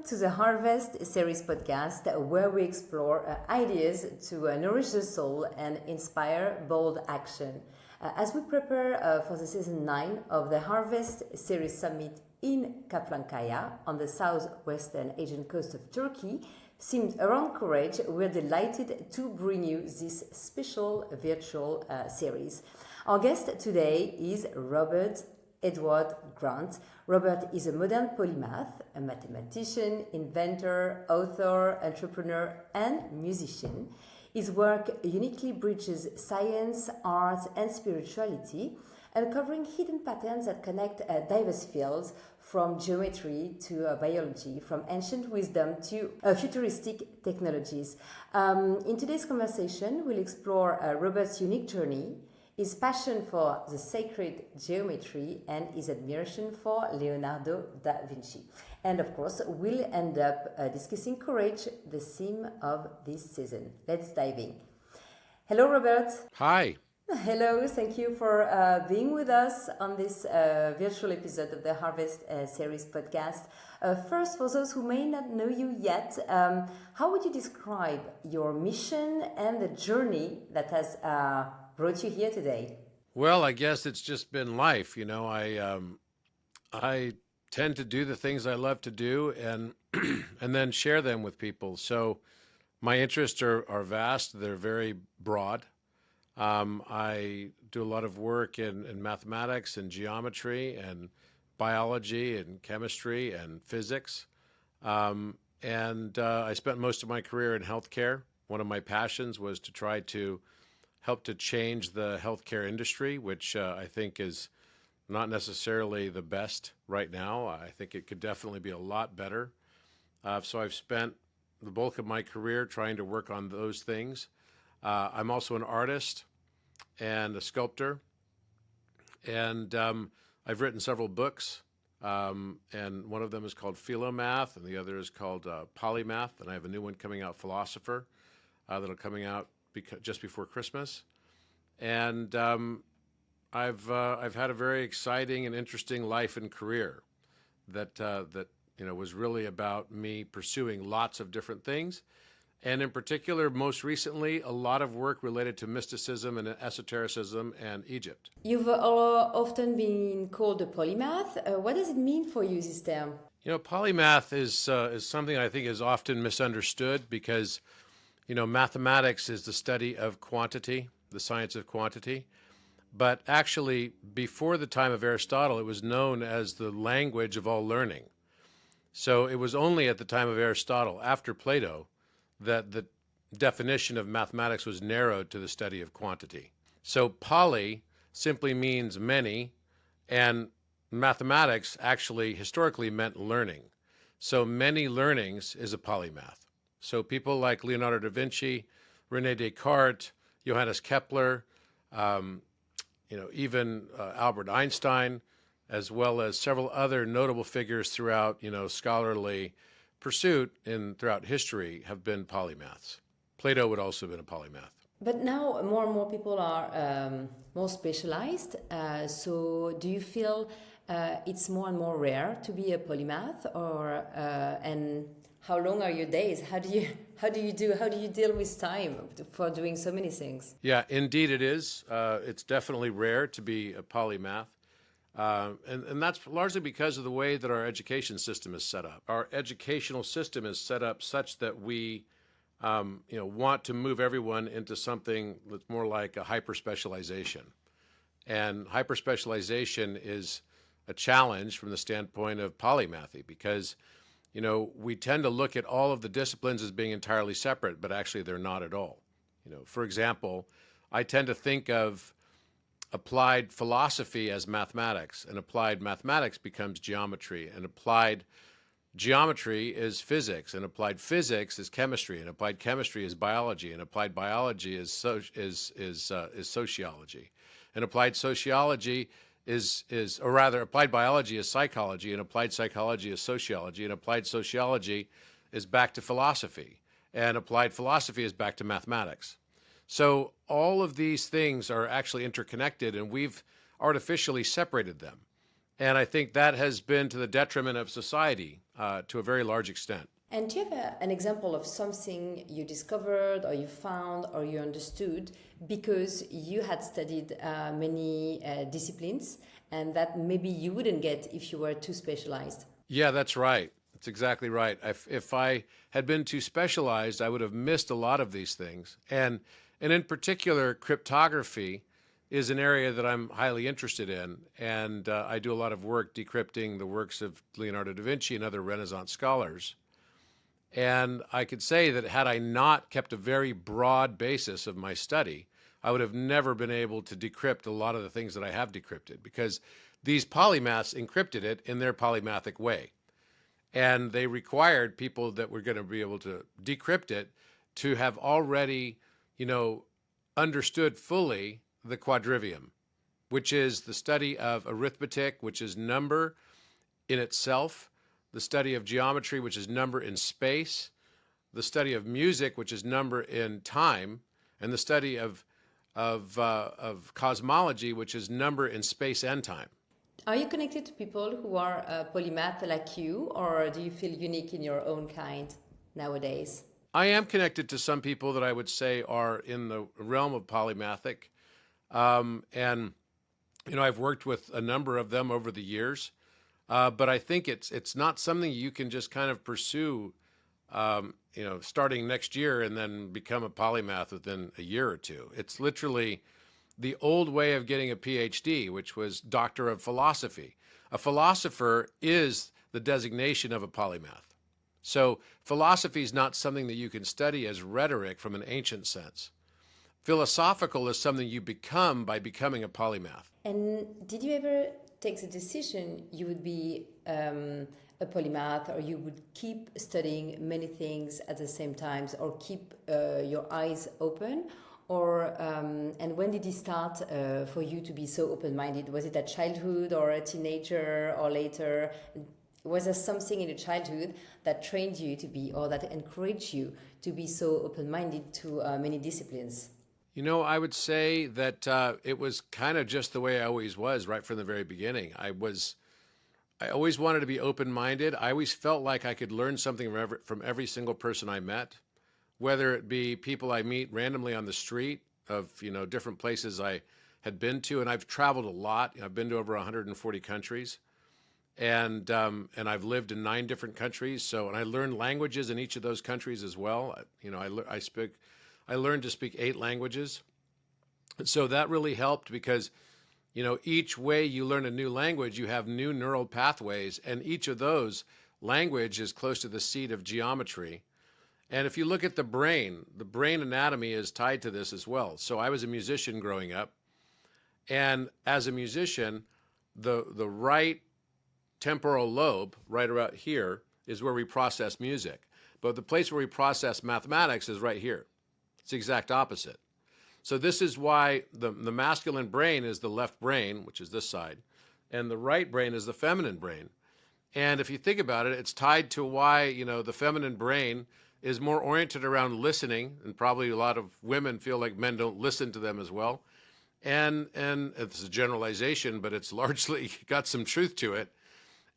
to the Harvest series podcast, where we explore ideas to nourish the soul and inspire bold action. As we prepare for the season 9 of the Harvest series summit in Kaplanskaya on the southwestern Asian coast of Turkey, themed around courage, we're delighted to bring you this special virtual series. Our guest today is Robert Edward Grant. Robert is a modern polymath, a mathematician, inventor, author, entrepreneur, and musician. His work uniquely bridges science, art, and spirituality, uncovering hidden patterns that connect diverse fields from geometry to biology, from ancient wisdom to futuristic technologies. In today's conversation, we'll explore Robert's unique journey, his passion for the sacred geometry, and his admiration for Leonardo da Vinci. And of course, we'll end up discussing courage, the theme of this season. Let's dive in. Hello, Robert. Hi. Hello, thank you for being with us on this virtual episode of the Harvest series podcast. First, for those who may not know you yet, how would you describe your mission and the journey that has brought you here today? Well, I guess it's just been life. You know, I tend to do the things I love to do and and then share them with people. So my interests are vast. They're very broad. I do a lot of work in mathematics and geometry and biology and chemistry and physics. I spent most of my career in healthcare. One of my passions was to try to help to change the healthcare industry, which I think is not necessarily the best right now. I think it could definitely be a lot better. So I've spent the bulk of my career trying to work on those things. I'm also an artist and a sculptor, and I've written several books, and one of them is called Philomath, and the other is called Polymath, and I have a new one coming out, Philosopher, that'll coming out just before Christmas. And I've had a very exciting and interesting life and career that was really about me pursuing lots of different things. And in particular, most recently, a lot of work related to mysticism and esotericism and Egypt. You've often been called a polymath. What does it mean for you, this term? You know, polymath is something I think is often misunderstood because, you know, mathematics is the study of quantity, the science of quantity. But actually, before the time of Aristotle, it was known as the language of all learning. So it was only at the time of Aristotle, after Plato, that the definition of mathematics was narrowed to the study of quantity. So poly simply means many, and mathematics actually historically meant learning. So many learnings is a polymath. So people like Leonardo da Vinci, René Descartes, Johannes Kepler, even Albert Einstein, as well as several other notable figures throughout, scholarly pursuit throughout history have been polymaths. Plato would also have been a polymath. But now more and more people are more specialized. So do you feel it's more and more rare to be a polymath, or and how long are your days? How do you deal with time for doing so many things? Yeah, indeed it is. It's definitely rare to be a polymath. And that's largely because of the way that our education system is set up. Our educational system is set up such that we, want to move everyone into something that's more like a hyper-specialization. And hyper-specialization is a challenge from the standpoint of polymathy because, we tend to look at all of the disciplines as being entirely separate, but actually they're not at all. For example, I tend to think of applied philosophy as mathematics, and applied mathematics becomes geometry, and applied geometry is physics, and applied physics is chemistry, and applied chemistry is biology, and applied biology is sociology, and applied sociology applied biology is psychology, and applied psychology is sociology, and applied sociology is back to philosophy, and applied philosophy is back to mathematics. So all of these things are actually interconnected, and we've artificially separated them. And I think that has been to the detriment of society to a very large extent. And do you have an example of something you discovered or you found or you understood because you had studied many disciplines and that maybe you wouldn't get if you were too specialized? Yeah, that's right. That's exactly right. If I had been too specialized, I would have missed a lot of these things. And in particular, cryptography is an area that I'm highly interested in. And I do a lot of work decrypting the works of Leonardo da Vinci and other Renaissance scholars. And I could say that had I not kept a very broad basis of my study, I would have never been able to decrypt a lot of the things that I have decrypted because these polymaths encrypted it in their polymathic way. And they required people that were going to be able to decrypt it to have already, understood fully the quadrivium, which is the study of arithmetic, which is number in itself, the study of geometry, which is number in space, the study of music, which is number in time, and the study of cosmology, which is number in space and time. Are you connected to people who are polymath like you, or do you feel unique in your own kind nowadays? I am connected to some people that I would say are in the realm of polymathic. And, I've worked with a number of them over the years. But I think it's not something you can just kind of pursue, starting next year and then become a polymath within a year or two. It's literally the old way of getting a PhD, which was Doctor of Philosophy. A philosopher is the designation of a polymath. So philosophy is not something that you can study as rhetoric from an ancient sense. Philosophical is something you become by becoming a polymath. And did you ever take the decision you would be a polymath, or you would keep studying many things at the same time, or keep your eyes open? Or and when did it start for you to be so open-minded? Was it at childhood or a teenager or later? Was there something in your childhood that trained you to be, or that encouraged you to be so open-minded to many disciplines? I would say that it was kind of just the way I always was right from the very beginning. I always wanted to be open-minded. I always felt like I could learn something from every single person I met, whether it be people I meet randomly on the street of, different places I had been to. And I've traveled a lot. I've been to over 140 countries. And I've lived in 9 different countries. And I learned languages in each of those countries as well. I learned to speak 8 languages. So that really helped because, each way you learn a new language, you have new neural pathways, and each of those language is close to the seat of geometry. And if you look at the brain anatomy is tied to this as well. So I was a musician growing up, and as a musician, the right temporal lobe, right around here, is where we process music. But the place where we process mathematics is right here. It's the exact opposite. So this is why the masculine brain is the left brain, which is this side, and the right brain is the feminine brain. And if you think about it, it's tied to why, the feminine brain is more oriented around listening, and probably a lot of women feel like men don't listen to them as well. And it's a generalization, but it's largely got some truth to it.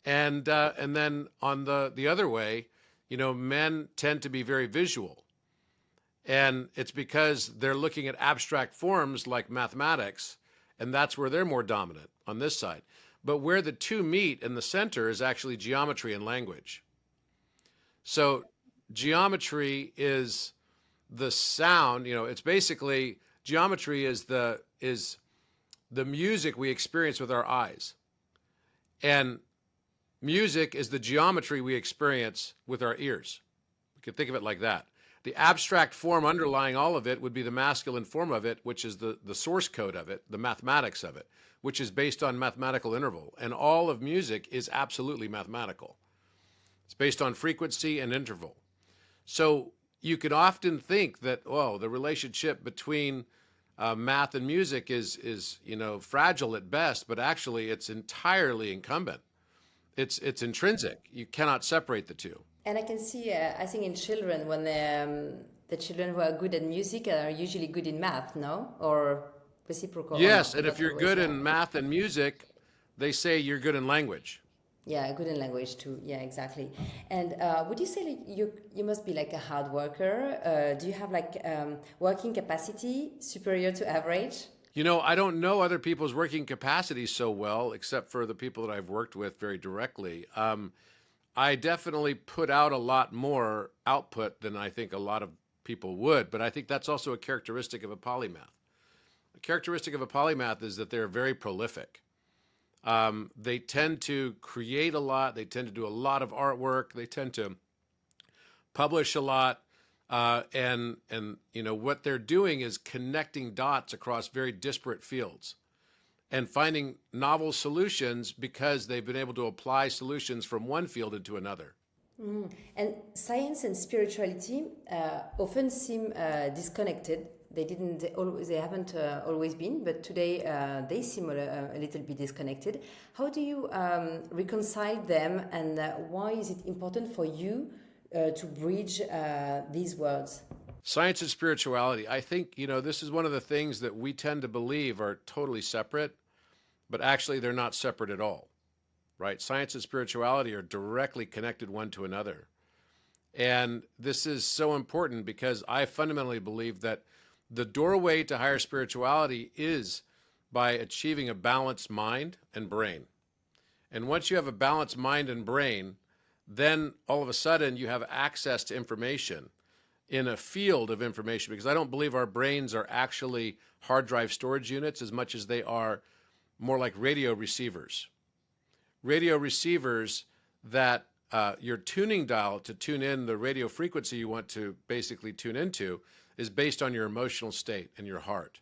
And then on the other way, men tend to be very visual. And it's because they're looking at abstract forms like mathematics, and that's where they're more dominant on this side. But where the two meet in the center is actually geometry and language. So geometry is the sound, it's basically geometry is the music we experience with our eyes. And music is the geometry we experience with our ears. We could think of it like that. The abstract form underlying all of it would be the masculine form of it, which is the source code of it, the mathematics of it, which is based on mathematical interval. And all of music is absolutely mathematical. It's based on frequency and interval. So you could often think that, the relationship between math and music is fragile at best, but actually it's entirely incumbent. It's intrinsic. You cannot separate the two. And I can see, I think in children, when the children who are good at music are usually good in math, no? Or reciprocal? Yes, and if you're good in math and music, they say you're good in language. Yeah, good in language too. Yeah, exactly. And would you say like you must be like a hard worker? Do you have like working capacity superior to average? You know, I don't know other people's working capacity so well, except for the people that I've worked with very directly. I definitely put out a lot more output than I think a lot of people would, but I think that's also a characteristic of a polymath. A characteristic of a polymath is that they're very prolific. They tend to create a lot. They tend to do a lot of artwork. They tend to publish a lot. And you know what they're doing is connecting dots across very disparate fields and finding novel solutions because they've been able to apply solutions from one field into another. And science and spirituality often seem disconnected. They haven't always been, but today they seem a little bit disconnected. How do you reconcile them, and why is it important for you to bridge these worlds? Science and spirituality. I think, you know, this is one of the things that we tend to believe are totally separate, but actually they're not separate at all, right? Science and spirituality are directly connected one to another. And this is so important because I fundamentally believe that the doorway to higher spirituality is by achieving a balanced mind and brain. And once you have a balanced mind and brain, then all of a sudden you have access to information in a field of information, because I don't believe our brains are actually hard drive storage units as much as they are more like radio receivers. Radio receivers that your tuning dial to tune in the radio frequency you want to basically tune into is based on your emotional state and your heart.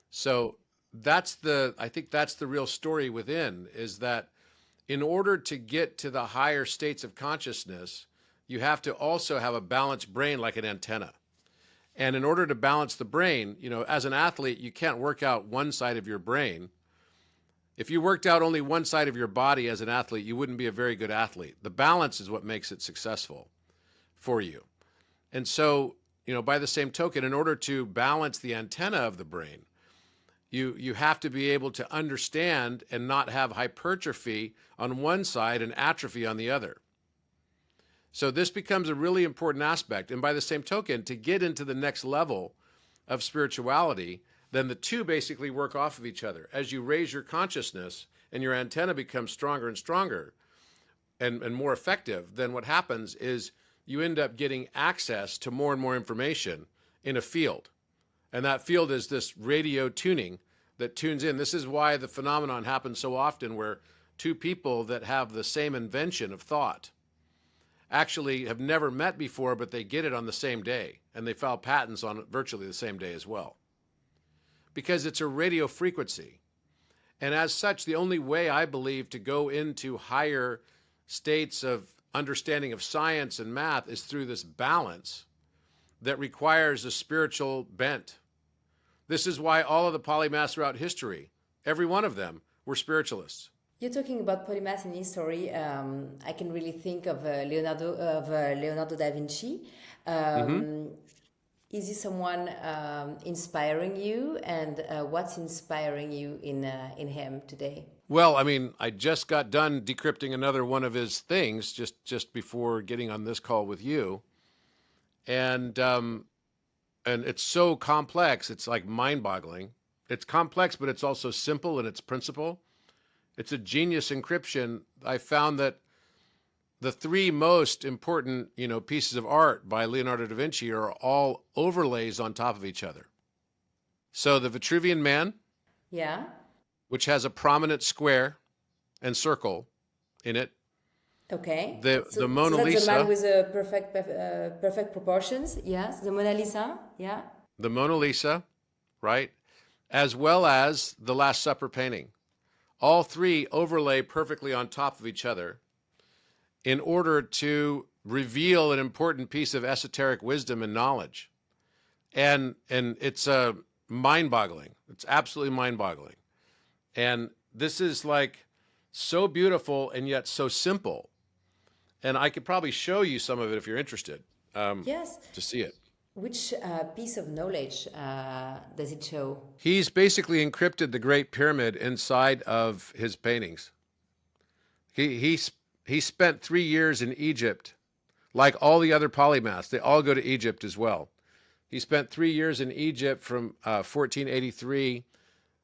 So I think that's the real story within, is that in order to get to the higher states of consciousness, you have to also have a balanced brain like an antenna. And in order to balance the brain, you know, as an athlete, you can't work out one side of your brain. If you worked out only one side of your body as an athlete, you wouldn't be a very good athlete. The balance is what makes it successful for you. And so, you know, by the same token, in order to balance the antenna of the brain, you have to be able to understand and not have hypertrophy on one side and atrophy on the other. So this becomes a really important aspect. And by the same token, to get into the next level of spirituality, then the two basically work off of each other. As you raise your consciousness and your antenna becomes stronger and stronger and more effective, then what happens is you end up getting access to more and more information in a field. And that field is this radio tuning that tunes in. This is why the phenomenon happens so often where two people that have the same invention of thought actually have never met before, but they get it on the same day, and they file patents on it virtually the same day as well. Because it's a radio frequency. And as such, the only way I believe to go into higher states of understanding of science and math is through this balance that requires a spiritual bent. This is why all of the polymaths throughout history, every one of them, were spiritualists. You're talking about polymath in history. I can really think of Leonardo da Vinci. Is he someone inspiring you, and what's inspiring you in him today? Well, I mean, I just got done decrypting another one of his things just before getting on this call with you, and it's so complex. It's like mind-boggling. It's complex, but it's also simple in its principle. It's a genius encryption. I found that the three most important, you know, pieces of art by Leonardo da Vinci are all overlays on top of each other. So the Vitruvian Man, Yeah. which has a prominent square and circle in it. Okay. The Mona so that's Lisa. the man with the perfect proportions. Yes. The Mona Lisa. Yeah. The Mona Lisa, right? As well as the Last Supper painting. All three overlay perfectly on top of each other in order to reveal an important piece of esoteric wisdom and knowledge. And it's mind-boggling. It's absolutely mind-boggling. And this is like so beautiful and yet so simple. And I could probably show you some of it if you're interested Yes. to see it. Which piece of knowledge does it show? He's basically encrypted the Great Pyramid inside of his paintings. He spent 3 years in Egypt, like all the other polymaths. They all go to Egypt as well. He spent 3 years in Egypt from 1483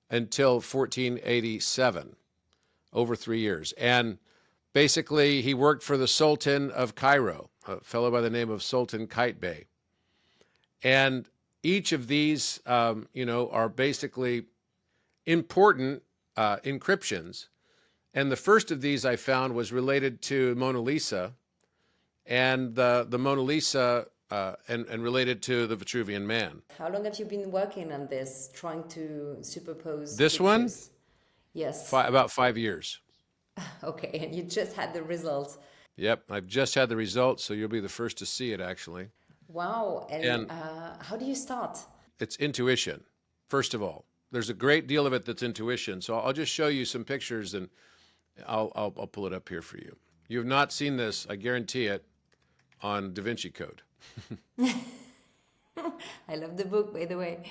until 1487, over 3 years. And basically, he worked for the Sultan of Cairo, a fellow by the name of Sultan Qaitbay. And each of these, are basically important encryptions. And the first of these I found was related to Mona Lisa, and the Mona Lisa and related to the Vitruvian Man. How long have you been working on this, trying to superpose This pictures? one, Yes. about 5 years. Okay, and you just had the results. Yep, I've just had the results, so you'll be the first to see it, actually. Wow. And And how do you start? it's intuition, first of all. There's a great deal of it that's intuition. So I'll just show you some pictures, and I'll pull it up here for you. You have not seen this, I guarantee it, on Da Vinci Code. I love the book, by the way.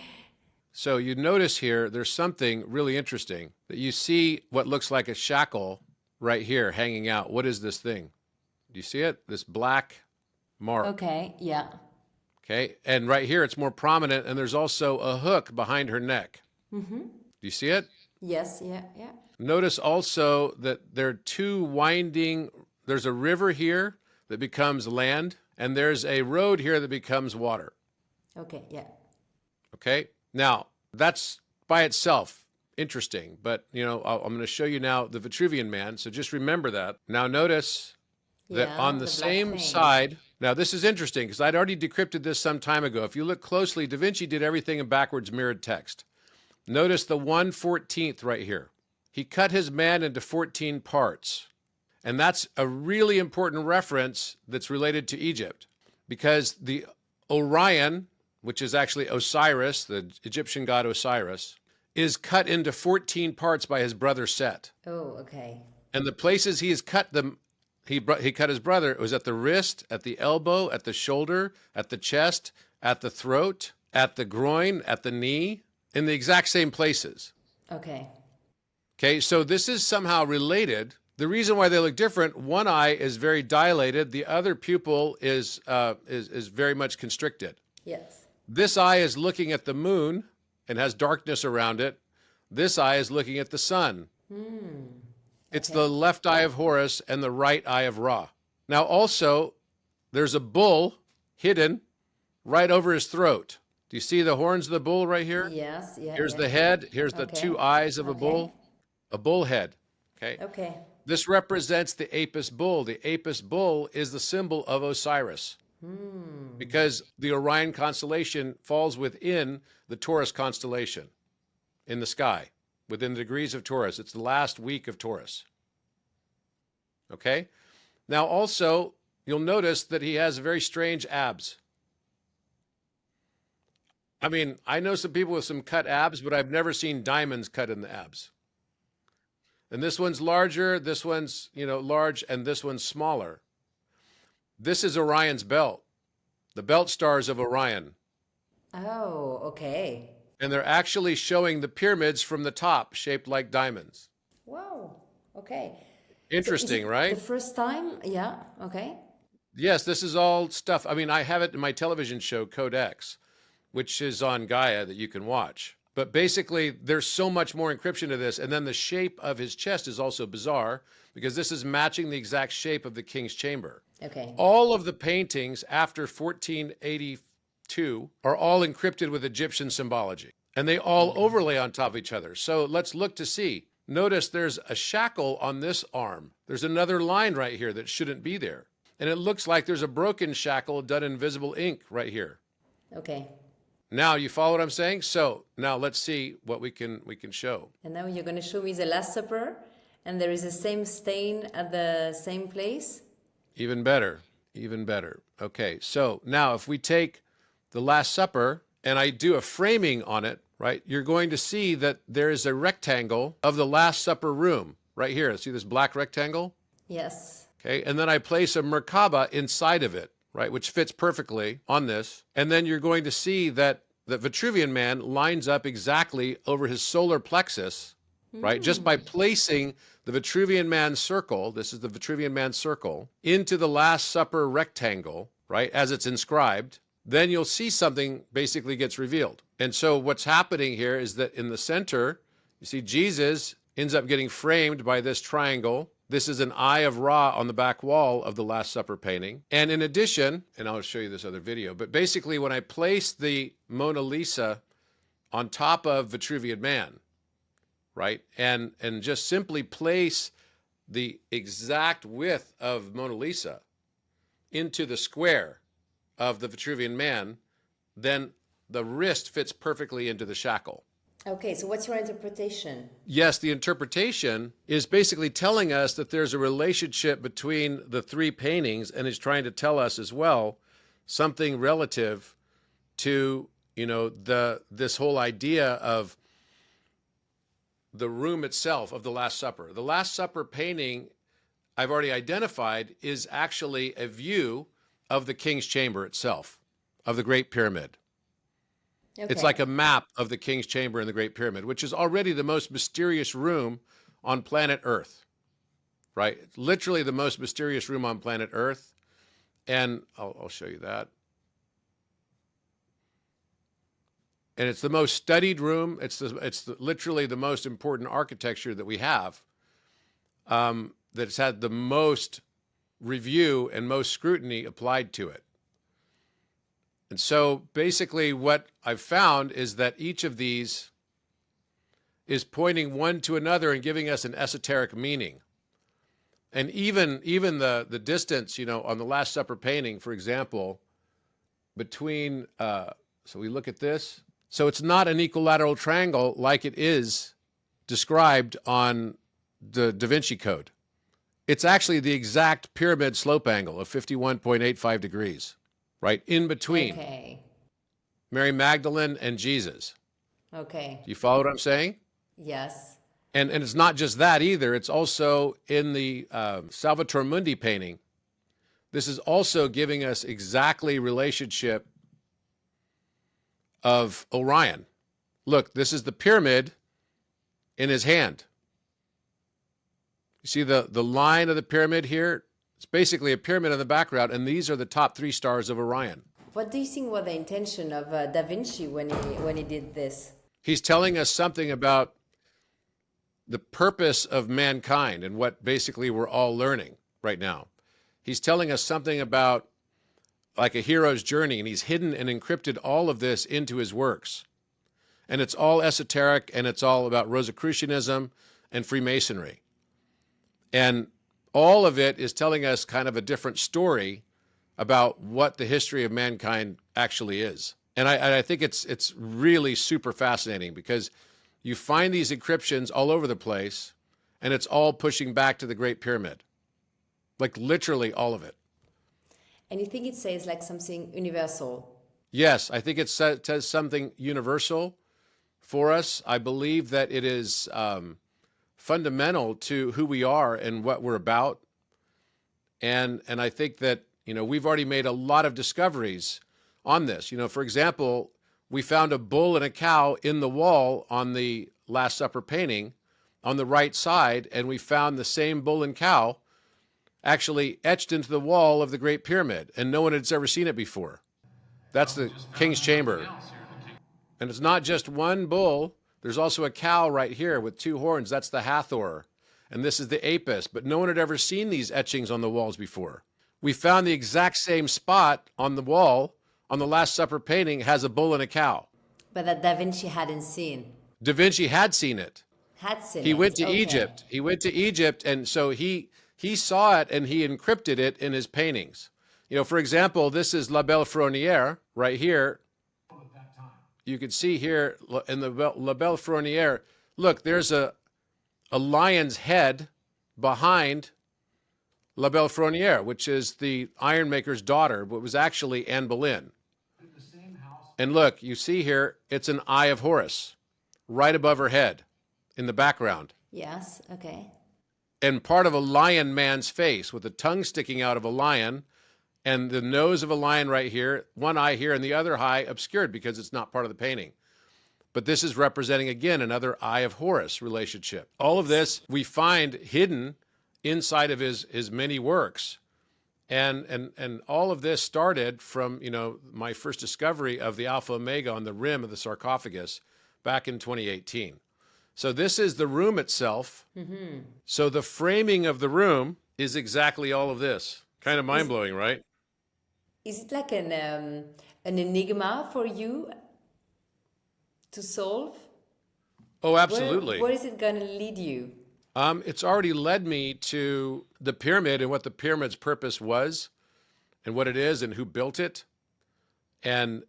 So you notice here, there's something really interesting that you see what looks like a shackle right here hanging out. What is this thing? Do you see it? This black mark. Okay, yeah. Okay. And right here, it's more prominent, and there's also a hook behind her neck. Mm-hmm. Do you see it? Yes, yeah, yeah. Notice also that there are two winding, there's a river here that becomes land, and there's a road here that becomes water. Okay, yeah. Okay. Now, that's by itself interesting, but I'm going to show you now the Vitruvian Man. So just remember that. Now notice that Yeah, on the the black same thing. side, now this is interesting because I'd already decrypted this some time ago. If you look closely, Da Vinci did everything in backwards mirrored text. Notice the 1/14th right here. He cut his man into 14 parts. And that's a really important reference that's related to Egypt, because the Orion, which is actually Osiris, the Egyptian god Osiris, is cut into 14 parts by his brother Set. Oh, okay. And the places he has cut them, he cut his brother, it was at the wrist, at the elbow, at the shoulder, at the chest, at the throat, at the groin, at the knee, in the exact same places. Okay. Okay, so this is somehow related. The reason why they look different, one eye is very dilated, the other pupil is very much constricted. Yes. This eye is looking at the moon and has darkness around it. This eye is looking at the sun. It's Okay. the left eye of Horus and the right eye of Ra. Now also, there's a bull hidden right over his throat. Do you see the horns of the bull right here? Yes, yeah. Here's yeah. the head. Here's the Okay. two eyes of a bull. A bull head. Okay. Okay. This represents the Apis bull. The Apis bull is the symbol of Osiris, because the Orion constellation falls within the Taurus constellation in the sky, within the degrees of Taurus. It's the last week of Taurus. Okay? Now also, you'll notice that he has very strange abs. I mean, I know some people with some cut abs, but I've never seen diamonds cut in the abs. And this one's larger, this one's, large, and this one's smaller. This is Orion's belt, the belt stars of Orion. Oh, okay. And they're actually showing the pyramids from the top, shaped like diamonds. Wow. Okay. Interesting, So is it right? the first time? Yeah. Okay. Yes, this is all stuff. I mean, I have it in my television show, Codex, which is on Gaia that you can watch. But basically, there's so much more encryption to this. And then the shape of his chest is also bizarre, because this is matching the exact shape of the king's chamber. Okay. All of the paintings after 1482 are all encrypted with Egyptian symbology, and they all overlay on top of each other. So let's look to see. Notice there's a shackle on this arm. There's another line right here that shouldn't be there. And it looks like there's a broken shackle done in invisible ink right here. Okay. Now, you follow what I'm saying? So now let's see what we can show. And now you're going to show me the Last Supper, and there is the same stain at the same place. Even better, even better. Okay, so now if we take the Last Supper and I do a framing on it, right, you're going to see that there is a rectangle of the Last Supper room right here. See this black rectangle? Yes. Okay, and then I place a Merkaba inside of it. right, which fits perfectly on this. And then you're going to see that the Vitruvian Man lines up exactly over his solar plexus, right? Just by placing the Vitruvian Man circle, this is the Vitruvian Man circle, into the Last Supper rectangle, right, as it's inscribed, then you'll see something basically gets revealed. And so what's happening here is that in the center, you see Jesus ends up getting framed by this triangle. This is an Eye of Ra on the back wall of the Last Supper painting. And in addition, and I'll show you this other video, but basically when I place the Mona Lisa on top of Vitruvian Man, right, and just simply place the exact width of Mona Lisa into the square of the Vitruvian Man, then the wrist fits perfectly into the shackle. Okay, so what's your interpretation? Yes, the interpretation is basically telling us that there's a relationship between the three paintings, and is trying to tell us as well something relative to, this whole idea of the room itself of the Last Supper. The Last Supper painting I've already identified is actually a view of the King's Chamber itself, of the Great Pyramid. Okay. It's like a map of the King's Chamber in the Great Pyramid, which is already the most mysterious room on planet Earth, right? It's literally the most mysterious room on planet Earth. And I'll show you that. And it's the most studied room. It's literally the most important architecture that we have, that's had the most review and most scrutiny applied to it. And so basically what I've found is that each of these is pointing one to another and giving us an esoteric meaning. And even the distance, on the Last Supper painting, for example, between, so we look at this. So it's not an equilateral triangle like it is described on the Da Vinci Code. It's actually the exact pyramid slope angle of 51.85 degrees, right in between Mary Magdalene and Jesus. Okay. Do you follow what I'm saying? Yes. And it's not just that either. It's also in the Salvator Mundi painting. This is also giving us exactly relationship of Orion. Look, this is the pyramid in his hand. You see the line of the pyramid here? It's basically a pyramid in the background, and these are the top 3 stars of Orion. What do you think was the intention of Da Vinci when he did this? He's telling us something about the purpose of mankind and what basically we're all learning right now. He's telling us something about like a hero's journey, and he's hidden and encrypted all of this into his works. And it's all esoteric, and it's all about Rosicrucianism and Freemasonry. And all of it is telling us kind of a different story about what the history of mankind actually is. And I think it's really super fascinating because you find these encryptions all over the place, and it's all pushing back to the Great Pyramid. Like literally all of it. And you think it says like something universal? Yes, I think it says something universal for us. I believe that it is fundamental to who we are and what we're about. And I think that, we've already made a lot of discoveries on this. For example, we found a bull and a cow in the wall on the Last Supper painting on the right side, and we found the same bull and cow actually etched into the wall of the Great Pyramid, and no one had ever seen it before. That's the King's Chamber. And it's not just one bull. There's also a cow right here with 2 horns. That's the Hathor. And this is the Apis. But no one had ever seen these etchings on the walls before. We found the exact same spot on the wall on the Last Supper painting has a bull and a cow. But that Da Vinci hadn't seen. Da Vinci had seen it. He went to Okay. Egypt. He went to Egypt, and so he saw it and he encrypted it in his paintings. For example, this is La Belle Fronière right here. You can see here in the La Belle Fronière, look, there's a lion's head behind La Belle Fronière, which is the ironmaker's daughter, but was actually Anne Boleyn. And look, you see here, it's an Eye of Horus right above her head in the background. Yes, okay. And part of a lion man's face with a tongue sticking out of a lion and the nose of a lion right here, one eye here, and the other eye obscured because it's not part of the painting. But this is representing, again, another Eye of Horus relationship. All of this we find hidden inside of his many works. And all of this started from, my first discovery of the Alpha Omega on the rim of the sarcophagus back in 2018. So this is the room itself. Mm-hmm. So the framing of the room is exactly all of this. Kind of mind-blowing, right? Is it like an enigma for you to solve? Oh, absolutely. Where is it going to lead you? It's already led me to the pyramid and what the pyramid's purpose was and what it is and who built it. And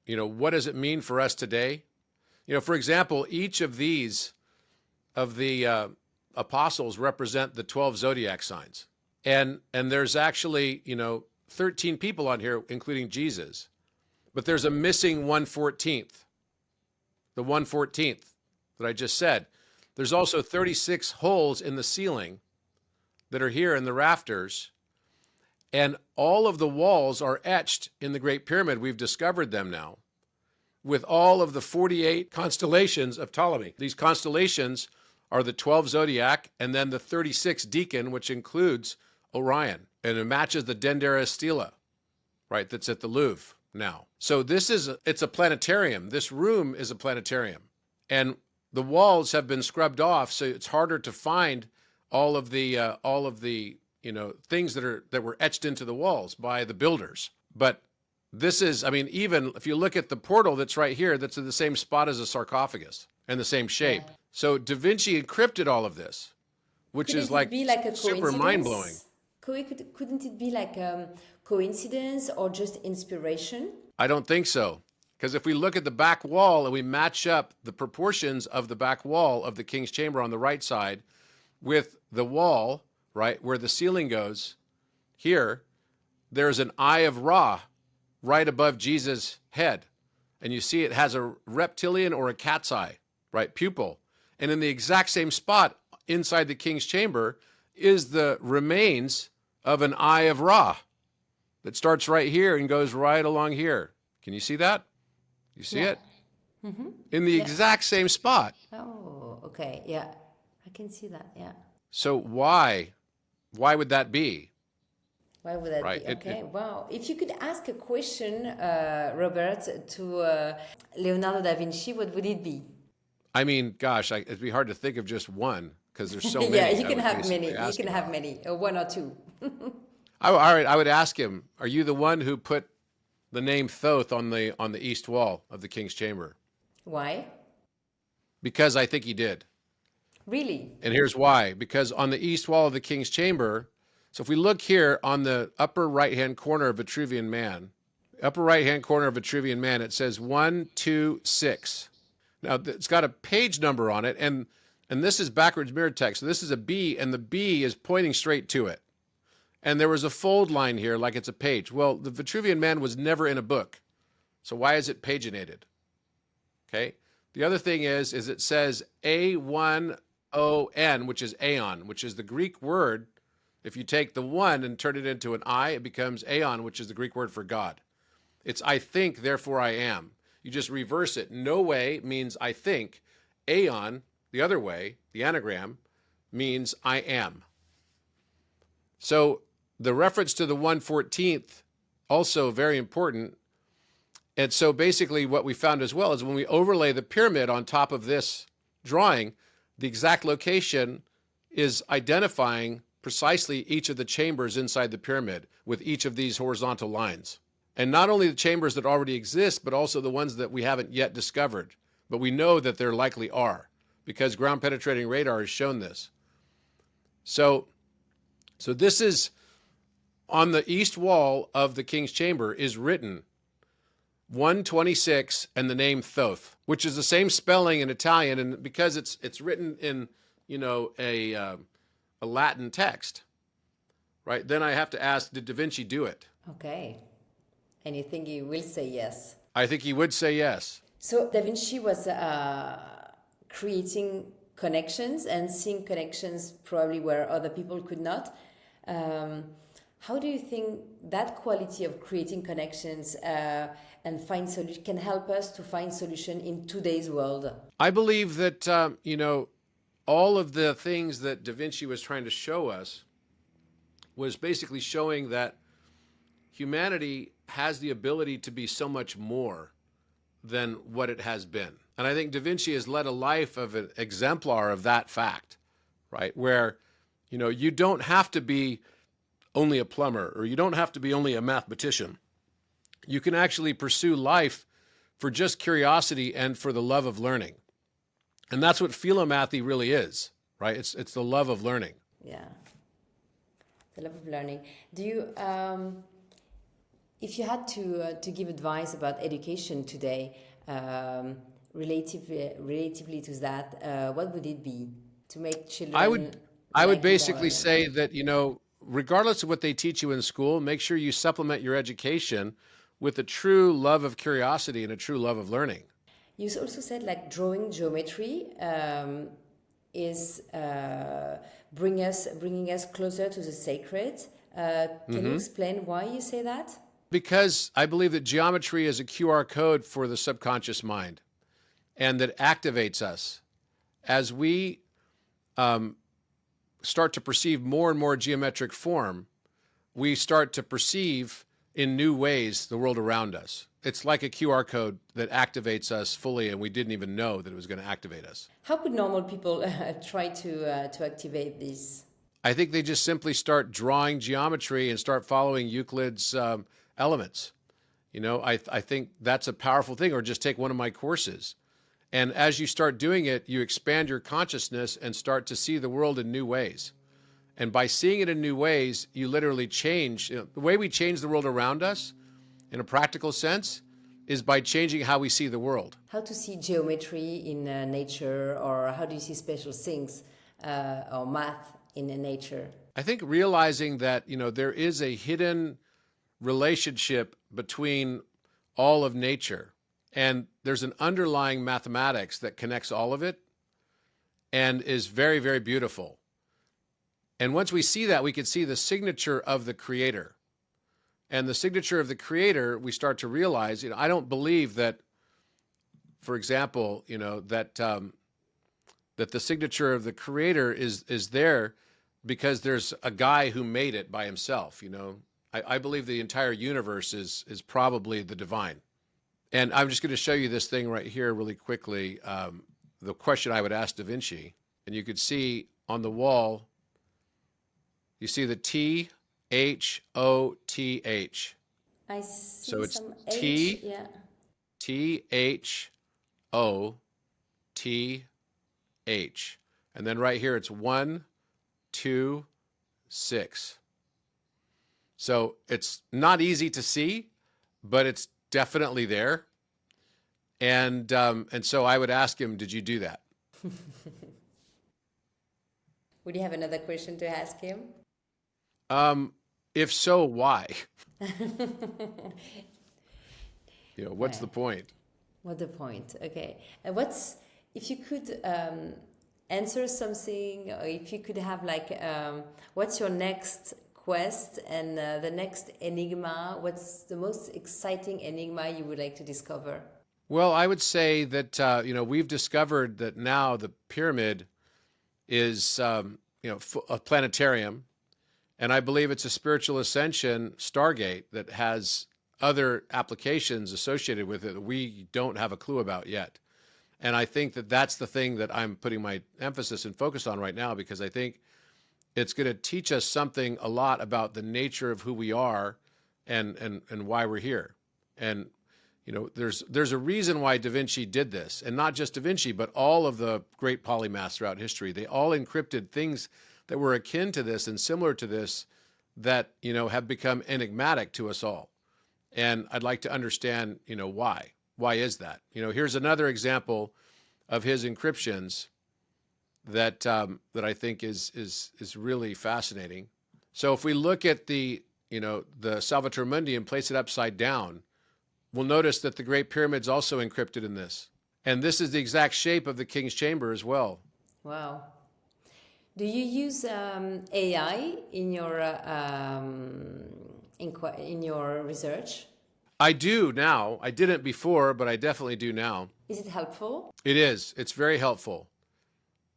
what does it mean for us today? For example, each of these, of the apostles represent the 12 zodiac signs. And there's actually, 13 people on here, including Jesus. But there's a missing 1/14th. The 1/14th that I just said. There's also 36 holes in the ceiling that are here in the rafters. And all of the walls are etched in the Great Pyramid. We've discovered them now with all of the 48 constellations of Ptolemy. These constellations are the 12 zodiac and then the 36 decan, which includes Orion. And it matches the Dendera Stela, right, that's at the Louvre now. So it's a planetarium. This room is a planetarium. And the walls have been scrubbed off, so it's harder to find all of the things that were etched into the walls by the builders. But this is, even if you look at the portal that's right here, that's in the same spot as a sarcophagus and the same shape. Yeah. So Da Vinci encrypted all of this, which is like super mind-blowing. Couldn't it be like a coincidence or just inspiration? I don't think so. Because if we look at the back wall and we match up the proportions of the back wall of the King's Chamber on the right side with the wall, right, where the ceiling goes, here, there's an Eye of Ra right above Jesus' head. And you see it has a reptilian or a cat's eye, right, pupil. And in the exact same spot inside the King's Chamber is the remains of an Eye of Ra that starts right here and goes right along here. Can you see that? You see it? Mm-hmm. In the exact same spot. Oh, okay. Yeah, I can see that. Yeah. So why would that be? Why would that be? Okay, wow. If you could ask a question, Robert, to Leonardo da Vinci, what would it be? Gosh, it'd be hard to think of just one because there's so many. Yeah, you can have many. You can have many, one or two. All right, I would ask him, are you the one who put the name Thoth on the east wall of the King's Chamber? Why? Because I think he did. Really? And here's why. Because on the east wall of the King's Chamber, so if we look here on the upper right-hand corner of Vitruvian Man, it says 126. Now, it's got a page number on it, and this is backwards mirror text. So this is a B, and the B is pointing straight to it. And there was a fold line here like it's a page. Well, the Vitruvian Man was never in a book. So why is it paginated? Okay. The other thing is it says A1ON, which is aeon, which is the Greek word. If you take the 1 and turn it into an I, it becomes aeon, which is the Greek word for God. It's I think, therefore I am. You just reverse it. No way means I think. Aeon, the other way, the anagram, means I am. So the reference to the 1/14th, also very important. And so basically what we found as well is when we overlay the pyramid on top of this drawing, the exact location is identifying precisely each of the chambers inside the pyramid with each of these horizontal lines. And not only the chambers that already exist, but also the ones that we haven't yet discovered. But we know that there likely are because ground penetrating radar has shown this. So this is on the east wall of the King's Chamber is written 126 and the name Thoth, which is the same spelling in Italian, and because it's written in a Latin text, right? Then I have to ask, did Da Vinci do it? Okay, and you think he will say yes? I think he would say yes. So Da Vinci was creating connections and seeing connections probably where other people could not. How do you think that quality of creating connections and find solution can help us to find solution in today's world? I believe that, all of the things that Da Vinci was trying to show us was basically showing that humanity has the ability to be so much more than what it has been. And I think Da Vinci has led a life of an exemplar of that fact, right? Where, you don't have to be only a plumber or you don't have to be only a mathematician. You can actually pursue life for just curiosity and for the love of learning. And that's what philomathy really is, right? It's the love of learning. Yeah, the love of learning. Do you, if you had to give advice about education today, relatively to that, what would it be to make I children would I would like basically more? say that, regardless of what they teach you in school, make sure you supplement your education with a true love of curiosity and a true love of learning. You also said like drawing geometry is bringing us closer to the sacred. Can you explain why you say that? Because I believe that geometry is a QR code for the subconscious mind and that activates us as we start to perceive more and more geometric form. We start to perceive in new ways the world around us. It's like a QR code that activates us fully, and we didn't even know that it was going to activate us. How could normal people try to activate this? I think they just simply start drawing geometry and start following Euclid's elements. I think that's a powerful thing. Or just take one of my courses. And as you start doing it, you expand your consciousness and start to see the world in new ways. And by seeing it in new ways, you literally change. The way we change the world around us, in a practical sense, is by changing how we see the world. How to see geometry in nature, or how do you see special things or math in nature? I think realizing that, there is a hidden relationship between all of nature, and there's an underlying mathematics that connects all of it and is very, very beautiful. And once we see that, we can see the signature of the creator. And the signature of the creator, we start to realize, I don't believe that, for example, that the signature of the creator is there because there's a guy who made it by himself. I believe the entire universe is probably the divine. And I'm just going to show you this thing right here really quickly, the question I would ask Da Vinci. And you could see on the wall, you see the THOTH. I see So it's some H, yeah. THOTH. And then right here, it's 1, 2, 6. So it's not easy to see, but it's definitely there. And so I would ask him, did you do that? Would you have another question to ask him? If so, why? What's the point? What's the point? Okay. And if you could answer something, or if you could have what's your next quest and the next enigma? What's the most exciting enigma you would like to discover? Well, I would say that, we've discovered that now the pyramid is, a planetarium. And I believe it's a spiritual ascension stargate that has other applications associated with it that we don't have a clue about yet. And I think that that's the thing that I'm putting my emphasis and focus on right now, because I think it's going to teach us something a lot about the nature of who we are and why we're here. And, there's a reason why Da Vinci did this, and not just Da Vinci, but all of the great polymaths throughout history. They all encrypted things that were akin to this and similar to this that, have become enigmatic to us all. And I'd like to understand, why. Why is that? Here's another example of his encryptions that I think is really fascinating. So if we look at the Salvator Mundi and place it upside down, we'll notice that the Great Pyramid's also encrypted in this. And this is the exact shape of the King's Chamber as well. Wow. Do you use AI in your research? I do now. I didn't before, but I definitely do now. Is it helpful? It is. It's very helpful.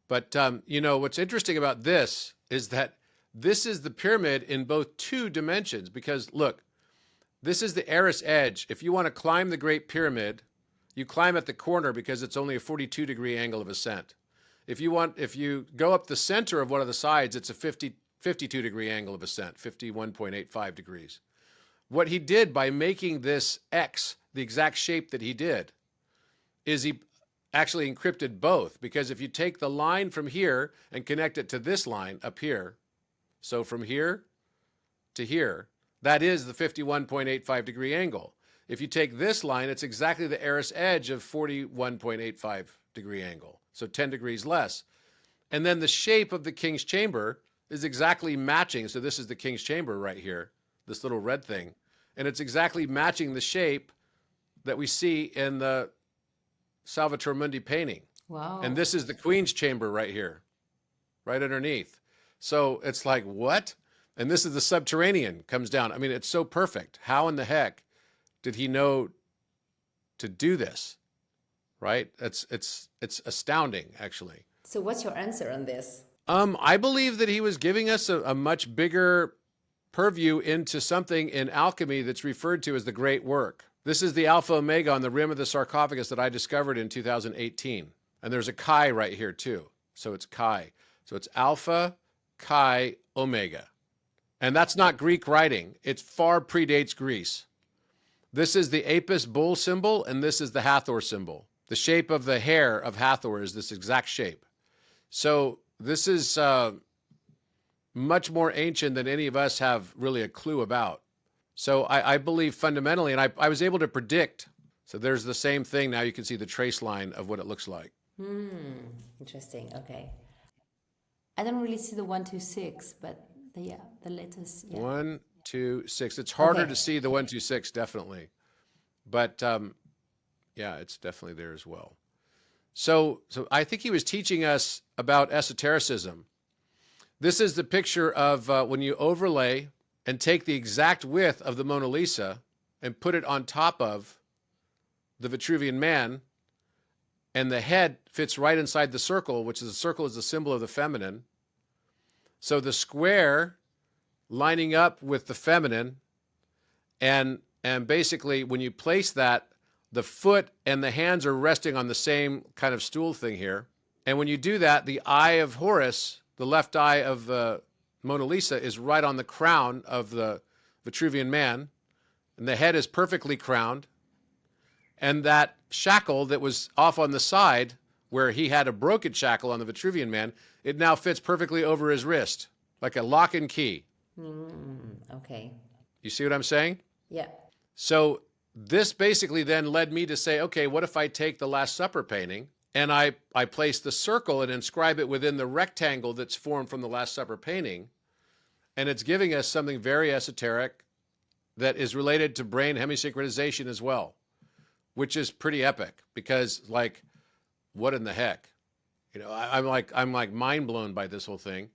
But, what's interesting about this is that this is the pyramid in both two dimensions because, look, this is the Eris edge. If you want to climb the Great Pyramid, you climb at the corner because it's only a 42-degree angle of ascent. If you go up the center of one of the sides, it's a 52-degree angle of ascent, 51.85 degrees. What he did by making this X the exact shape that he did is he actually encrypted both, because if you take the line from here and connect it to this line up here, so from here to here, that is the 51.85 degree angle. If you take this line, it's exactly the Eris edge of 41.85 degree angle, so 10 degrees less. And then the shape of the King's Chamber is exactly matching. So this is the King's Chamber right here, this little red thing. And it's exactly matching the shape that we see in the Salvator Mundi painting. Wow. And this is the Queen's Chamber right here, right underneath. So it's like, what? And this is the subterranean, comes down. I mean, it's so perfect. How in the heck did he know to do this? Right? It's astounding, actually. So what's your answer on this? I believe that he was giving us a much bigger purview into something in alchemy that's referred to as the Great Work. This is the Alpha Omega on the rim of the sarcophagus that I discovered in 2018. And there's a chi right here too. So it's chi. So it's Alpha, Chi, Omega. And that's not Greek writing. It far predates Greece. This is the Apis bull symbol, and this is the Hathor symbol. The shape of the hair of Hathor is this exact shape. So this is much more ancient than any of us have really a clue about. So I believe fundamentally, and I was able to predict. So there's the same thing. Now you can see the trace line of what it looks like. Interesting. Okay. I don't really see the 126, but the letters. Yeah. 1, 2, 6. It's harder to see the 1, 2, 6, definitely. But yeah, it's definitely there as well. So I think he was teaching us about esotericism. This is the picture of when you overlay and take the exact width of the Mona Lisa and put it on top of the Vitruvian Man, and the head fits right inside the circle, which is the circle is the symbol of the feminine. So the square lining up with the feminine, and basically when you place that, the foot and the hands are resting on the same kind of stool thing here. And when you do that, the eye of Horus, the left eye of the Mona Lisa, is right on the crown of the Vitruvian Man, and the head is perfectly crowned. And that shackle that was off on the side, where he had a broken shackle on the Vitruvian Man, it now fits perfectly over his wrist, like a lock and key. Okay. You see what I'm saying? Yeah. So this basically then led me to say, okay, what if I take the Last Supper painting and I place the circle and inscribe it within the rectangle that's formed from the Last Supper painting, and it's giving us something very esoteric that is related to brain hemisynchronization as well, which is pretty epic because, like, what in the heck? You know, I'm like mind blown by this whole thing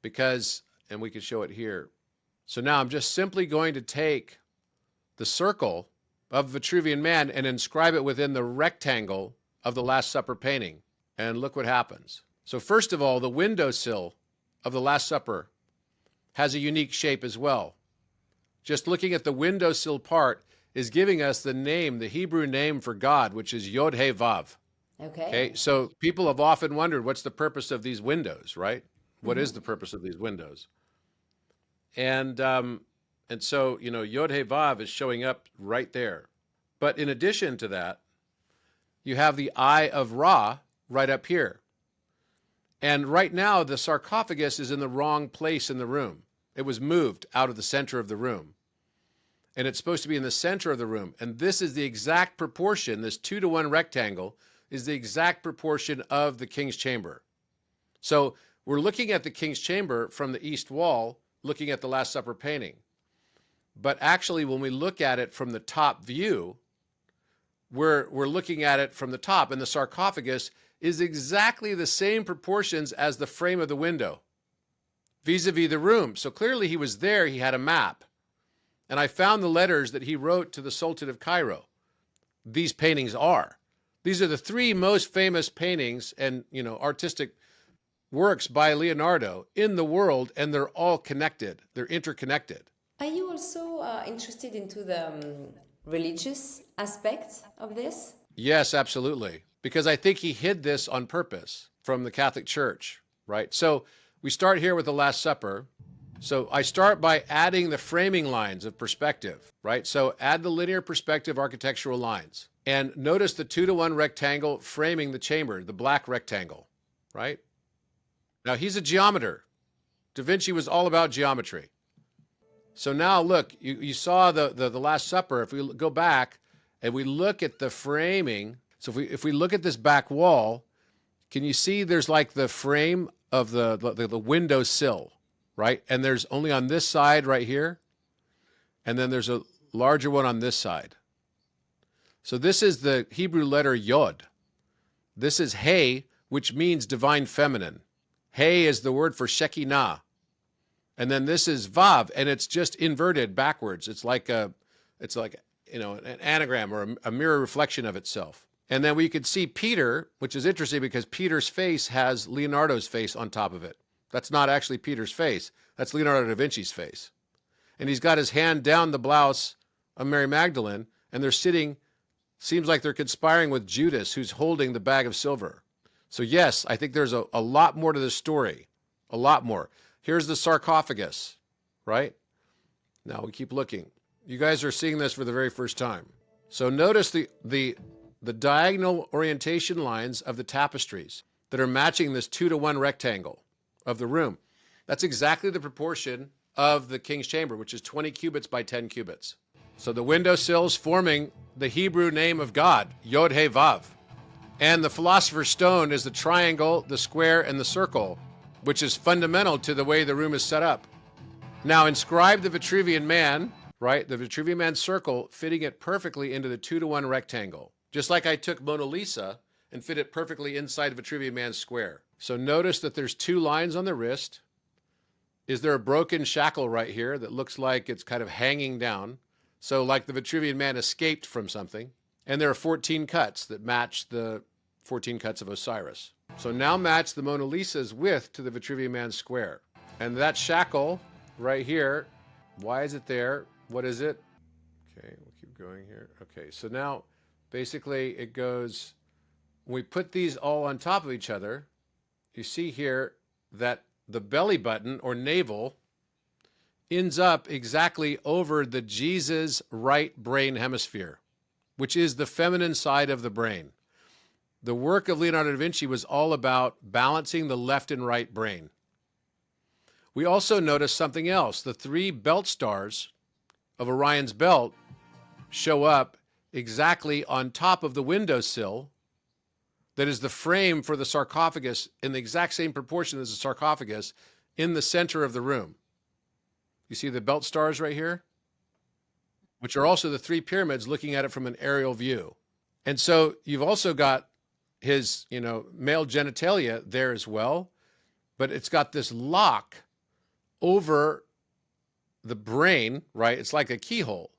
because, and we can show it here. So now I'm just simply going to take the circle of Vitruvian Man and inscribe it within the rectangle of the Last Supper painting. And look what happens. So first of all, the windowsill of the Last Supper has a unique shape as well. Just looking at the windowsill part is giving us the name, the Hebrew name for God, which is Yod He Vav. Okay. So people have often wondered, what's the purpose of these windows, right? What is the purpose of these windows? And so, you know, Yod He Vav is showing up right there. But in addition to that, you have the Eye of Ra right up here. And right now, the sarcophagus is in the wrong place in the room. It was moved out of the center of the room. And it's supposed to be in the center of the room. And this is the exact proportion, this 2-to-1 rectangle is the exact proportion of the King's Chamber. So we're looking at the King's Chamber from the east wall, looking at the Last Supper painting. But actually, when we look at it from the top view, we're looking at it from the top, and the sarcophagus is exactly the same proportions as the frame of the window, vis-a-vis the room. So clearly he was there, he had a map. And I found the letters that he wrote to the Sultan of Cairo. These paintings are. These are the three most famous paintings and, artistic works by Leonardo in the world, and they're all connected. They're interconnected. Are you also interested into the religious aspect of this? Yes, absolutely. Because I think he hid this on purpose from the Catholic Church, right? So we start here with the Last Supper. So I start by adding the framing lines of perspective, right? So add the linear perspective architectural lines. And notice the 2-to-1 rectangle framing the chamber, the black rectangle, right? Now he's a geometer. Da Vinci was all about geometry. So now look, you saw the Last Supper. If we go back and we look at the framing, so if we look at this back wall, can you see there's like the frame of the window sill, right? And there's only on this side right here, and then there's a larger one on this side. So this is the Hebrew letter Yod. This is He, which means divine feminine. He is the word for Shekinah. And then this is Vav, and it's just inverted backwards. It's like an anagram or a mirror reflection of itself. And then we could see Peter, which is interesting because Peter's face has Leonardo's face on top of it. That's not actually Peter's face. That's Leonardo da Vinci's face. And he's got his hand down the blouse of Mary Magdalene, and they're sitting, seems like they're conspiring with Judas, who's holding the bag of silver. So yes, I think there's a lot more to this story, a lot more. Here's the sarcophagus, right? Now we keep looking. You guys are seeing this for the very first time. So notice the diagonal orientation lines of the tapestries that are matching this 2-to-1 rectangle of the room. That's exactly the proportion of the king's chamber, which is 20 cubits by 10 cubits. So the window sills forming the Hebrew name of God, Yod He Vav. And the philosopher's stone is the triangle, the square, and the circle, which is fundamental to the way the room is set up. Now inscribe the Vitruvian man, right? The Vitruvian man circle, fitting it perfectly into the 2-to-1 rectangle. Just like I took Mona Lisa and fit it perfectly inside Vitruvian man's square. So notice that there's 2 lines on the wrist. Is there a broken shackle right here that looks like it's kind of hanging down? So like the Vitruvian man escaped from something. And there are 14 cuts that match the 14 cuts of Osiris. So now match the Mona Lisa's width to the Vitruvian man's square. And that shackle right here, why is it there? What is it? Okay, we'll keep going here. Okay, so now basically it goes, when we put these all on top of each other, you see here that the belly button or navel ends up exactly over the Jesus right brain hemisphere, which is the feminine side of the brain. The work of Leonardo da Vinci was all about balancing the left and right brain. We also notice something else. The 3 belt stars of Orion's belt show up exactly on top of the windowsill that is the frame for the sarcophagus in the exact same proportion as the sarcophagus in the center of the room. You see the belt stars right here? Which are also the 3 pyramids looking at it from an aerial view. And so you've also got his, male genitalia there as well, but it's got this lock over the brain, right? It's like a keyhole.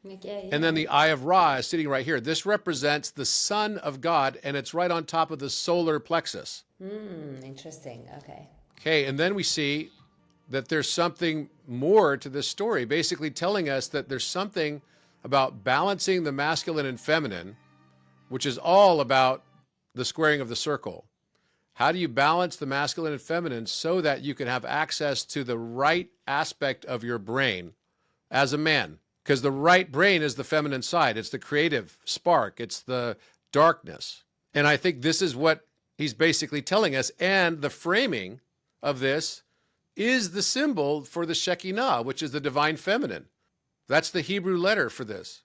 Okay, And then the Eye of Ra is sitting right here. This represents the Son of God, and it's right on top of the solar plexus. Interesting. Okay. Okay, and then we see that there's something more to this story, basically telling us that there's something about balancing the masculine and feminine, which is all about the squaring of the circle. How do you balance the masculine and feminine so that you can have access to the right aspect of your brain as a man? Because the right brain is the feminine side. It's the creative spark. It's the darkness. And I think this is what he's basically telling us. And the framing of this is the symbol for the Shekinah, which is the divine feminine. That's the Hebrew letter for this.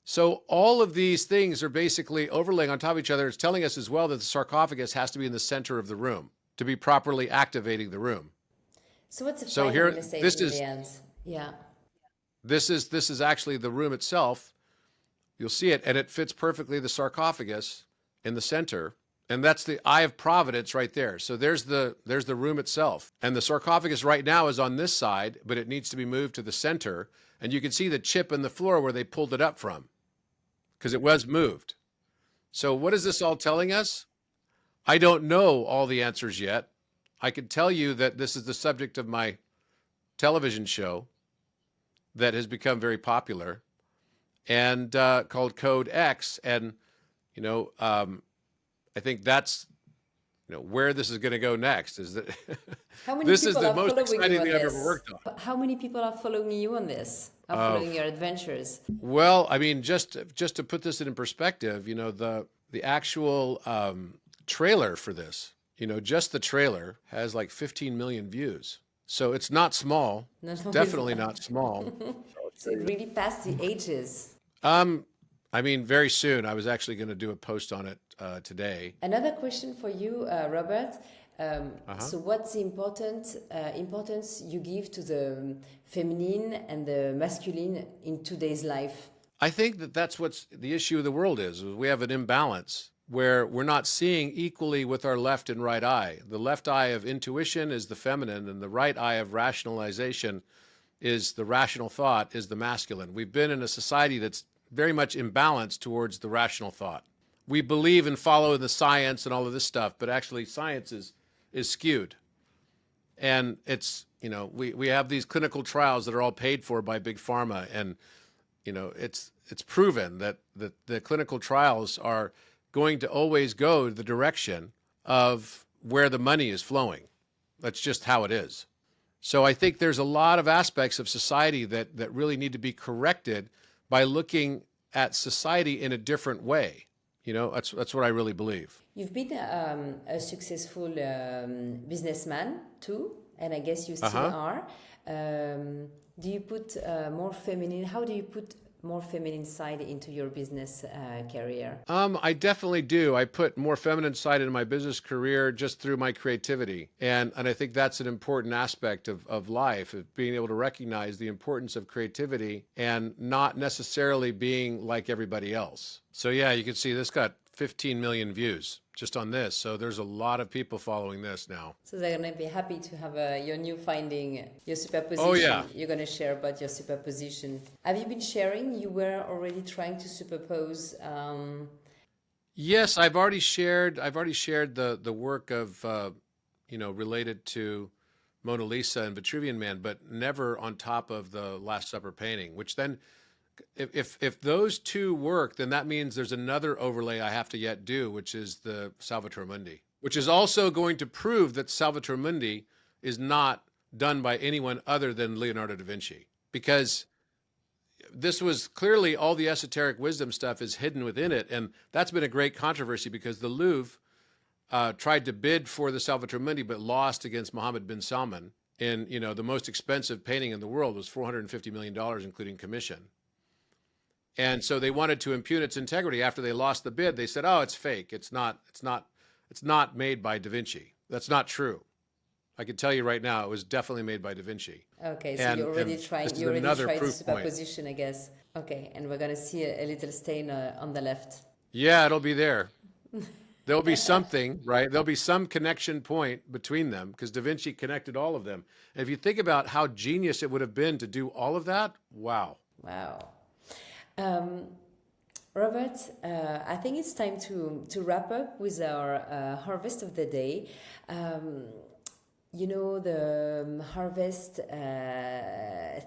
So all of these things are basically overlaying on top of each other. It's telling us as well that the sarcophagus has to be in the center of the room to be properly activating the room. So what's the final message in the end? Yeah. This is actually the room itself. You'll see it, and it fits perfectly the sarcophagus in the center. And that's the eye of providence right there. So there's the room itself. And the sarcophagus right now is on this side, but it needs to be moved to the center. And you can see the chip in the floor where they pulled it up from because it was moved. So what is this all telling us? I don't know all the answers yet. I can tell you that this is the subject of my television show that has become very popular and called Code X. And, you know, I think that's, you know, where this is going to go next is that How many this is people the are most following exciting you on thing I've ever this? worked on. How many people are following you on this? Are following your adventures? Well, I mean, just to put this in perspective, you know, the actual trailer for this, you know, just the trailer has like 15 million views. So it's not small. No, It's no, definitely not small. So it really passed the ages. I mean, very soon. I was actually going to do a post on it today. Another question for you, Robert. So what's the importance you give to the feminine and the masculine in today's life? I think that that's what's the issue of the world is we have an imbalance where we're not seeing equally with our left and right eye. The left eye of intuition is the feminine, and the right eye of rationalization is the rational thought, is the masculine. We've been in a society that's very much imbalanced towards the rational thought. We believe and follow the science and all of this stuff, but actually science is skewed. And it's, you know, we have these clinical trials that are all paid for by big pharma, and, you know, it's proven that the clinical trials are going to always go the direction of where the money is flowing. That's just how it is. So I think there's a lot of aspects of society that really need to be corrected by looking at society in a different way. You know, that's what I really believe. You've been a successful businessman too, and I guess you still are. Do you put more feminine? How do you put more feminine side into your business career? I definitely do. I put more feminine side into my business career just through my creativity. And I think that's an important aspect of life, of being able to recognize the importance of creativity and not necessarily being like everybody else. So yeah, you can see this got 15 million views just on this. So there's a lot of people following this now. So they're going to be happy to have your new finding, your superposition. Oh, yeah. You're going to share about your superposition. Have you been sharing? You were already trying to superpose. Yes, I've already shared the work of, you know, related to Mona Lisa and Vitruvian Man, but never on top of the Last Supper painting, which then if those two work, then that means there's another overlay I have to yet do, which is the Salvator Mundi, which is also going to prove that Salvator Mundi is not done by anyone other than Leonardo da Vinci. Because this was clearly all the esoteric wisdom stuff is hidden within it. And that's been a great controversy because the Louvre tried to bid for the Salvator Mundi, but lost against Mohammed bin Salman. And, you know, the most expensive painting in the world was $450 million, including commission. And so they wanted to impugn its integrity. After they lost the bid, they said, "Oh, it's fake. It's not made by Da Vinci." That's not true. I can tell you right now, it was definitely made by Da Vinci. Okay, so you already tried the superposition, I guess. Okay, and we're going to see a little stain on the left. Yeah, it'll be there. There'll be something, right? There'll be some connection point between them because Da Vinci connected all of them. And if you think about how genius it would have been to do all of that, wow. Wow. Robert, I think it's time to wrap up with our harvest of the day. You know, the harvest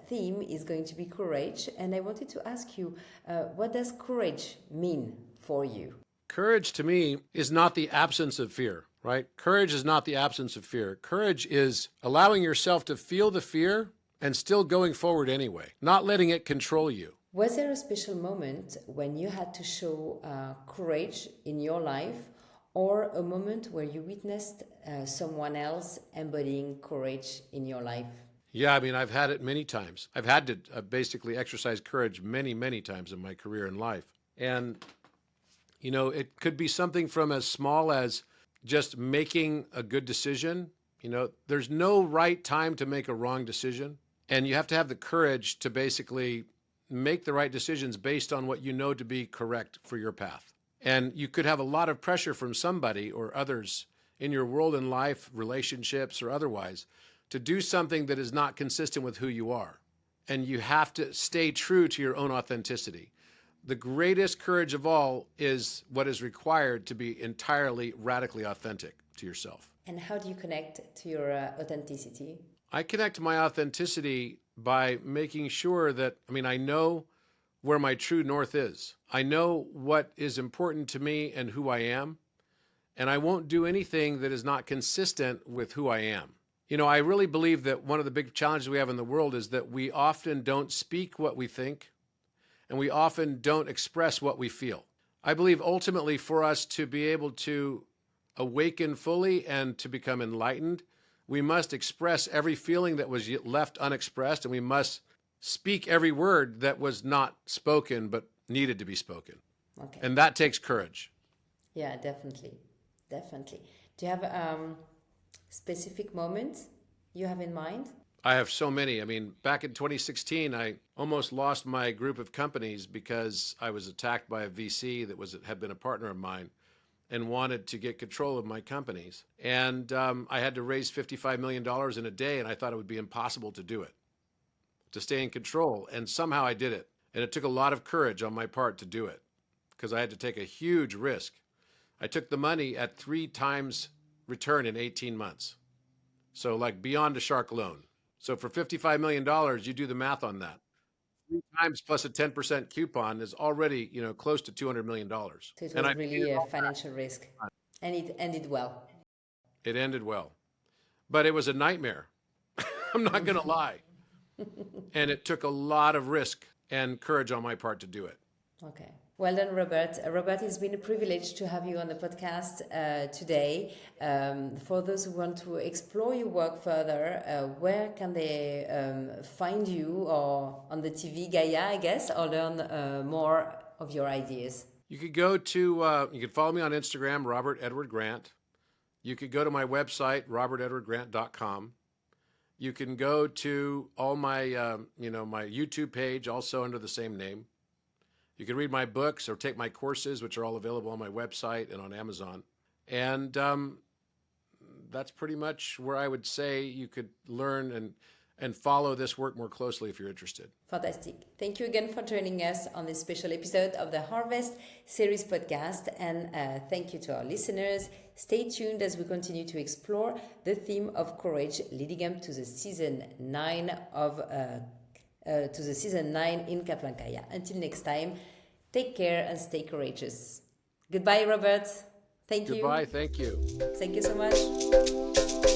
theme is going to be courage, and I wanted to ask you, what does courage mean for you? Courage to me is not the absence of fear, right? Courage is not the absence of fear. Courage is allowing yourself to feel the fear and still going forward anyway, not letting it control you. Was there a special moment when you had to show courage in your life, or a moment where you witnessed someone else embodying courage in your life? Yeah, I mean, I've had it many times. I've had to basically exercise courage many, many times in my career and life. And, you know, it could be something from as small as just making a good decision. You know, there's no right time to make a wrong decision. And you have to have the courage to basically make the right decisions based on what you know to be correct for your path. And you could have a lot of pressure from somebody or others in your world and life, relationships or otherwise, to do something that is not consistent with who you are. And you have to stay true to your own authenticity. The greatest courage of all is what is required to be entirely, radically authentic to yourself. And how do you connect to your authenticity? I connect to my authenticity by making sure that, I know where my true north is. I know what is important to me and who I am, and I won't do anything that is not consistent with who I am. I really believe that one of the big challenges we have in the world is that we often don't speak what we think, and we often don't express what we feel. I believe ultimately for us to be able to awaken fully and to become enlightened, we must express every feeling that was left unexpressed, and we must speak every word that was not spoken but needed to be spoken. Okay. And that takes courage. Yeah, definitely. Definitely. Do you have a specific moment you have in mind? I have so many. Back in 2016, I almost lost my group of companies because I was attacked by a VC that had been a partner of mine and wanted to get control of my companies. And I had to raise $55 million in a day, and I thought it would be impossible to do it, to stay in control. And somehow I did it. And it took a lot of courage on my part to do it because I had to take a huge risk. I took the money at 3 times return in 18 months. So like beyond a shark loan. So for $55 million, you do the math on that. 3 times plus a 10% coupon is already, close to $200 million. So it was really a financial risk. And it ended well. It ended well. But it was a nightmare. I'm not going to lie. And it took a lot of risk and courage on my part to do it. Okay. Well done, Robert. Robert, it's been a privilege to have you on the podcast today. For those who want to explore your work further, where can they find you, or on the TV Gaia, I guess, or learn more of your ideas? You could go to, you could follow me on Instagram, Robert Edward Grant. You could go to my website, robertedwardgrant.com. You can go to all my, my YouTube page, also under the same name. You can read my books or take my courses, which are all available on my website and on Amazon. And that's pretty much where I would say you could learn and follow this work more closely if you're interested. Fantastic. Thank you again for joining us on this special episode of the Harvest Series podcast. And thank you to our listeners. Stay tuned as we continue to explore the theme of courage leading up to the season 9 in Kaplan-Kaya. Until next time, take care and stay courageous. Goodbye, Robert. Thank you. Goodbye. Thank you. Thank you so much.